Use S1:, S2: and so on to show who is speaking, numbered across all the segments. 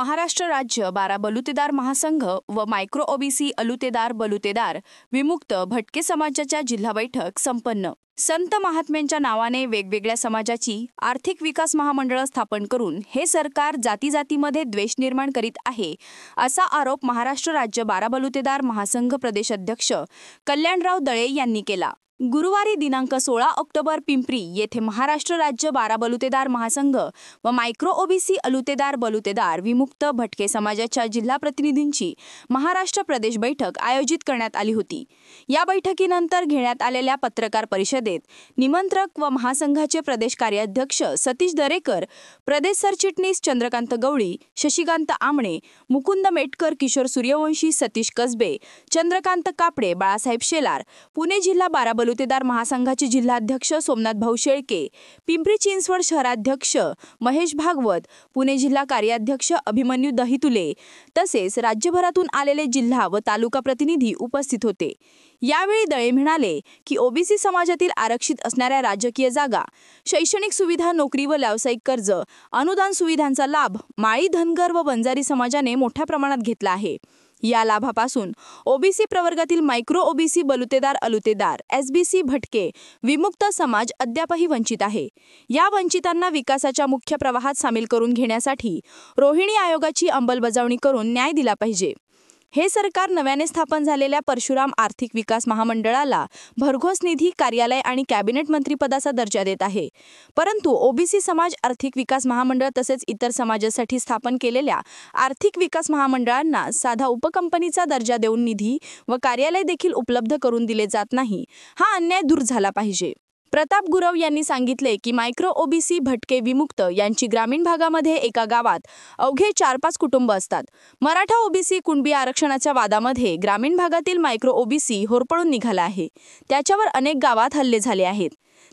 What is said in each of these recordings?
S1: महाराष्ट्र राज्य बारा बलुतेदार महासंघ व मायक्रो ओबीसी बलुतेदार विमुक्त भटके समाजाच्या जिल्हा बैठक संपन्न। संत महात्म्यांच्या नावाने वेगवेगळ्या समाजाची आर्थिक विकास महामंडळ स्थापन करून हे सरकार जातीजातीमध्ये द्वेष निर्माण करीत आहे, असा आरोप महाराष्ट्र राज्य बारा बलुतेदार महासंघ प्रदेशाध्यक्ष कल्याणराव दळे यांनी केला। गुरुवारी दिनांक 16 ऑक्टोबर पिंपरी येथे महाराष्ट्र राज्य बारा बलुतेदार महासंघ व मायक्रो ओबीसी बलुतेदार विमुक्त भटके समाजाच्या जिल्हा प्रतिनिधींची महाराष्ट्र प्रदेश बैठक आयोजित करण्यात आली होती। या बैठकीनंतर घेण्यात आलेल्या पत्रकार परिषदेत निमंत्रक व महासंघाचे प्रदेश कार्याध्यक्ष सतीश दरेकर, प्रदेश सरचिटणीस चंद्रकांत गवळी, शशिकांत आमणे, मुकुंद मेटकर, किशोर सूर्यवंशी, सतीश कसबे, चंद्रकांत कापडे, बाळासाहेब शेलार, पुणे जिल्हा बारा बलुतेदार महासंघाचे जिल्हाध्यक्ष सोमनाथ भाऊ शेळके, पिंपरी चिंचवड शहराध्यक्ष महेश भागवत, पुणे जिल्हा कार्याध्यक्ष अभिमन्यू दहितुले तसेच राज्यभरातून आलेले जिल्हा व तालुका प्रतिनिधी उपस्थित होते। यावेळी दळे म्हणाले की ओबीसी समाजातील आरक्षित असणाऱ्या राजकीय जागा, शैक्षणिक सुविधा, नोकरी व व्यावसायिक कर्ज, अनुदान सुविधांचा लाभ माळी, धनगर व बंजारी समाजाने मोठ्या प्रमाणात घेतला आहे। या लाभापासून ओबीसी प्रवर्गातील मायक्रो ओबीसी बलुतेदार एसबीसी भटके विमुक्त समाज अद्यापही वंचित आहे। या वंचितांना विकासाच्या मुख्य प्रवाहात सामील करून घेण्यासाठी रोहिणी आयोगाची अंमलबजावणी करून न्याय दिला पाहिजे। हे सरकार नव्याने स्थापन झालेल्या परशुराम आर्थिक विकास महामंडळाला भरघोस निधी, कार्यालय आणि कॅबिनेट मंत्रिपदाचा दर्जा देत आहे, परंतु ओबीसी समाज आर्थिक विकास महामंडळ तसेच इतर समाजासाठी स्थापन केलेल्या आर्थिक विकास महामंडळांना साधा उपकंपनीचा दर्जा देऊन निधी व कार्यालय देखील उपलब्ध करून दिले जात नाही। हा अन्याय दूर झाला पाहिजे। प्रताप गुरव यांनी सांगितले की मायक्रो ओबीसी भटके विमुक्त यांची ग्रामीण भागामध्ये एका गावात अवघे 4-5 कुटुंब असतात। मराठा ओबीसी कुणबी आरक्षणाच्या वादामध्ये ग्रामीण भागातील मायक्रो ओबीसी होरपळून निघाला आहे। त्याच्यावर अनेक गावात हल्ले झाले आहेत।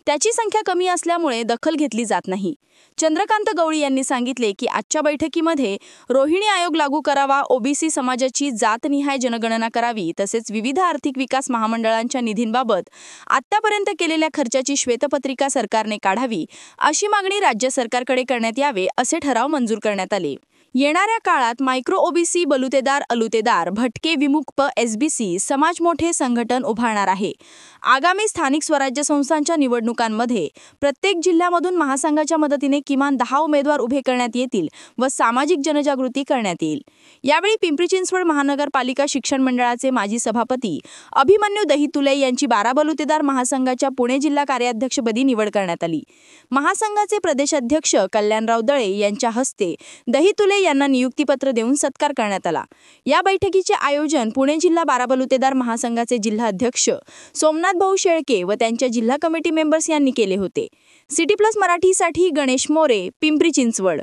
S1: त्याची संख्या कमी असल्यामुळे दखल घेतली जात नाही। चंद्रकांत गवळी यांनी सांगितले की आजच्या बैठकीमध्ये रोहिणी आयोग लागू करावा, ओबीसी समाजाची जातनिहाय जनगणना करावी तसेच विविध आर्थिक विकास महामंडळांच्या निधींबाबत आतापर्यंत केलेल्या खर्चाची श्वेतपत्रिका सरकारने काढावी, अशी मागणी राज्य सरकारकडे करण्यात यावे, असे ठराव मंजूर करण्यात आले। येणाऱ्या काळात मायक्रो ओबीसी बलुतेदार भटके विमुक्त एसबीसी समाज मोठे संघटन उभारणार आहे। आगामी स्थानिक स्वराज्य संस्थांच्या निवडणुकांमध्ये प्रत्येक जिल्ह्यामधून महासंघाच्या मदतीने किमान 10 उमेदवार उभे करण्यात येतील व सामाजिक जनजागृती करण्यात येईल। यावेळी पिंपरी चिंचवड महानगरपालिका शिक्षण मंडळाचे माजी सभापती अभिमन्यू दहितुले यांची बारा बलुतेदार महासंघाच्या पुणे जिल्हा कार्याध्यक्षपदी निवड करण्यात आली। महासंघाचे प्रदेशाध्यक्ष कल्याणराव दळे यांच्या हस्ते दहितुले यांना नियुक्तीपत्र देऊन सत्कार करण्यात आला। या बैठकीचे आयोजन पुणे जिल्हा बारा बलुतेदार महासंघाचे जिल्हाध्यक्ष सोमनाथ भाऊ शेळके व त्यांच्या जिल्हा कमिटी मेंबर्स यांनी केले होते। सिटी प्लस मराठीसाठी गणेश मोरे, पिंपरी चिंचवड।